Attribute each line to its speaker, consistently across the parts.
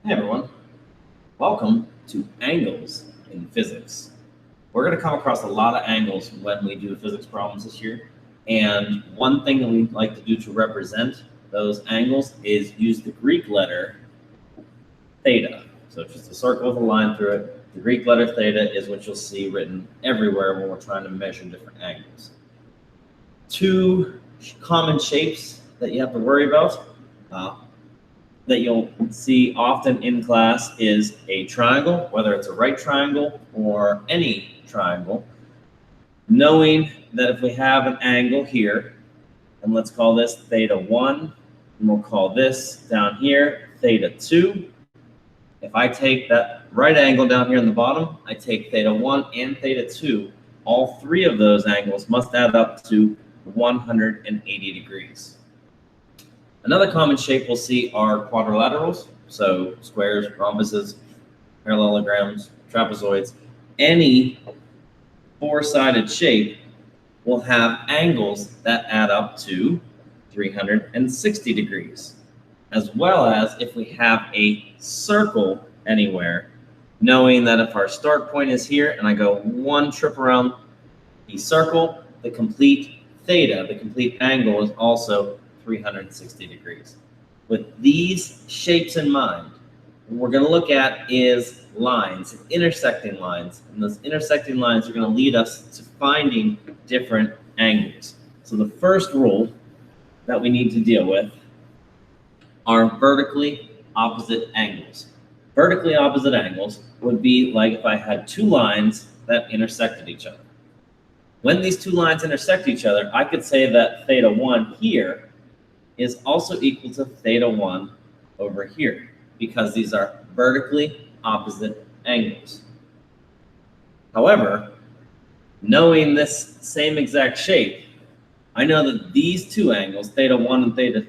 Speaker 1: Hey everyone, welcome to Angles in Physics. We're going to come across a lot of angles when we do physics problems this year, and one thing that we like to do to represent those angles is use the Greek letter theta. So it's just a circle with a line through it. The Greek letter theta is what you'll see written everywhere when we're trying to measure different angles. Two common shapes that you have to worry about that you'll see often in class is a triangle, whether it's a right triangle or any triangle, knowing that if we have an angle here, and let's call this theta 1, and we'll call this down here theta 2. If I take that right angle down here in the bottom, I take theta 1 and theta 2. All three of those angles must add up to 180 degrees. Another common shape we'll see are quadrilaterals, so squares, rhombuses, parallelograms, trapezoids. Any four-sided shape will have angles that add up to 360 degrees, as well as if we have a circle anywhere, knowing that if our start point is here and I go one trip around the circle, the complete theta, the complete angle, is also 360 degrees. With these shapes in mind, what we're going to look at is lines, intersecting lines, and those intersecting lines are going to lead us to finding different angles. So the first rule that we need to deal with are vertically opposite angles. Vertically opposite angles would be like if I had two lines that intersected each other. When these two lines intersect each other, I could say that theta 1 here is also equal to theta 1 over here, because these are vertically opposite angles. However, knowing this same exact shape, I know that these two angles, theta 1 and theta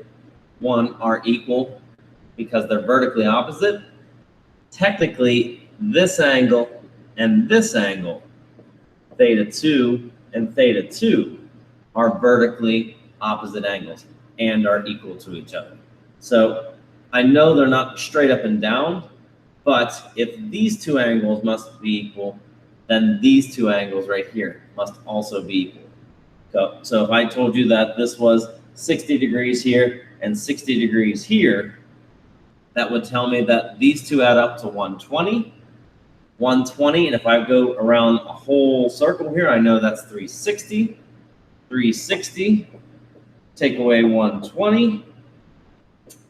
Speaker 1: 1, are equal because they're vertically opposite. Technically, this angle and this angle, theta 2 and theta 2, are vertically opposite angles and are equal to each other. So I know they're not straight up and down, but if these two angles must be equal, then these two angles right here must also be equal. So if I told you that this was 60 degrees here and 60 degrees here, that would tell me that these two add up to 120. 120, and if I go around a whole circle here, I know that's 360. 360. Take away 120,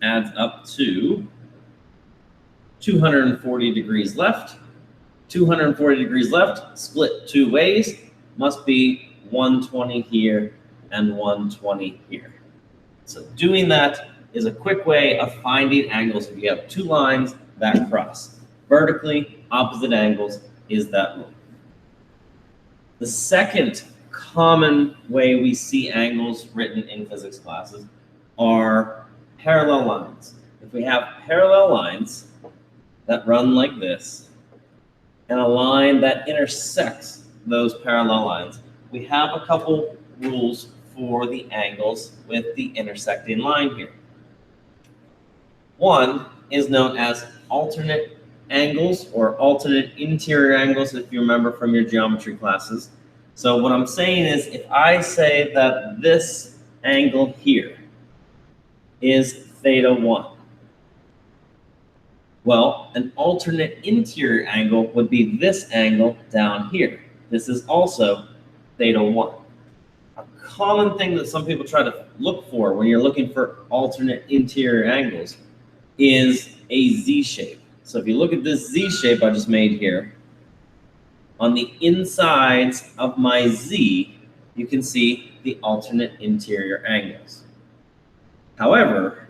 Speaker 1: adds up to 240 degrees left. 240 degrees left, split two ways, must be 120 here and 120 here. So doing that is a quick way of finding angles if you have two lines that cross. Vertically opposite angles is that rule. The second common way we see angles written in physics classes are parallel lines. If we have parallel lines that run like this, and a line that intersects those parallel lines, we have a couple rules for the angles with the intersecting line here. One is known as alternate angles or alternate interior angles, if you remember from your geometry classes. So what I'm saying is, if I say that this angle here is theta 1, well, an alternate interior angle would be this angle down here. This is also theta 1. A common thing that some people try to look for when you're looking for alternate interior angles is a Z shape. So if you look at this Z shape I just made here, on the insides of my Z, you can see the alternate interior angles. However,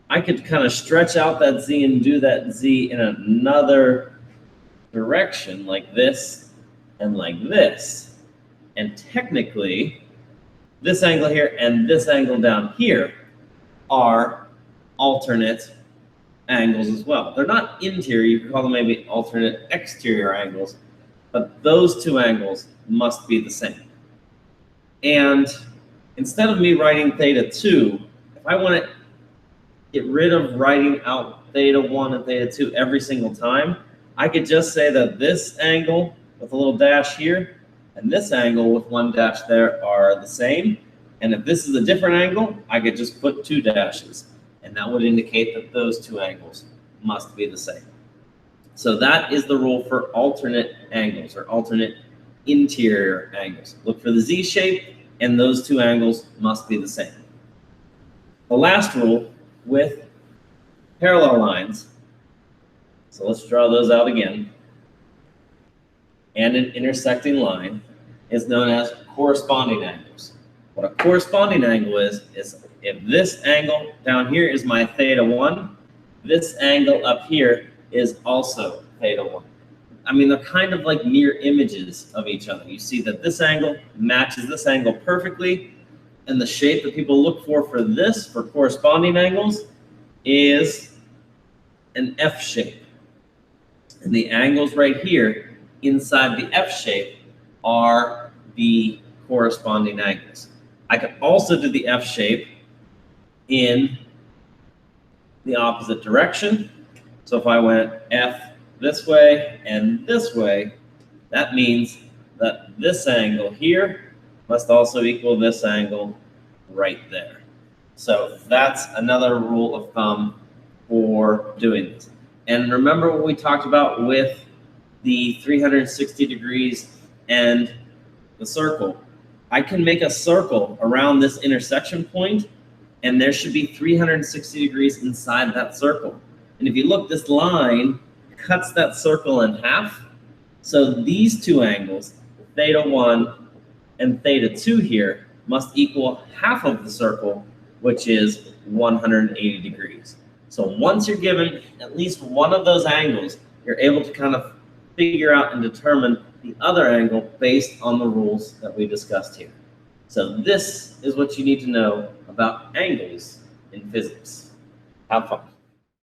Speaker 1: I could kind of stretch out that Z and do that Z in another direction, like this and like this. And technically, this angle here and this angle down here are alternate angles as well. They're not interior, you could call them maybe alternate exterior angles, but those two angles must be the same. And instead of me writing theta 2, if I want to get rid of writing out theta 1 and theta 2 every single time, I could just say that this angle with a little dash here and this angle with one dash there are the same. And if this is a different angle, I could just put 2 dashes. And that would indicate that those 2 angles must be the same. So that is the rule for alternate angles or alternate interior angles. Look for the Z shape, and those 2 angles must be the same. The last rule with parallel lines, so let's draw those out again, and an intersecting line is known as corresponding angles. What a corresponding angle is if this angle down here is my theta 1, this angle up here is also theta 1. I mean, they're kind of like mirror images of each other. You see that this angle matches this angle perfectly, and the shape that people look for this, for corresponding angles, is an F shape. And the angles right here inside the F shape are the corresponding angles. I could also do the F shape in the opposite direction. So if I went F this way and this way, that means that this angle here must also equal this angle right there. So that's another rule of thumb for doing this. And remember what we talked about with the 360 degrees and the circle. I can make a circle around this intersection point, and there should be 360 degrees inside that circle. And if you look, this line cuts that circle in half. So these 2 angles, theta 1 and theta 2 here, must equal half of the circle, which is 180 degrees. So once you're given at least one of those angles, you're able to kind of figure out and determine the other angle based on the rules that we discussed here. So this is what you need to know about angles in physics. Have fun.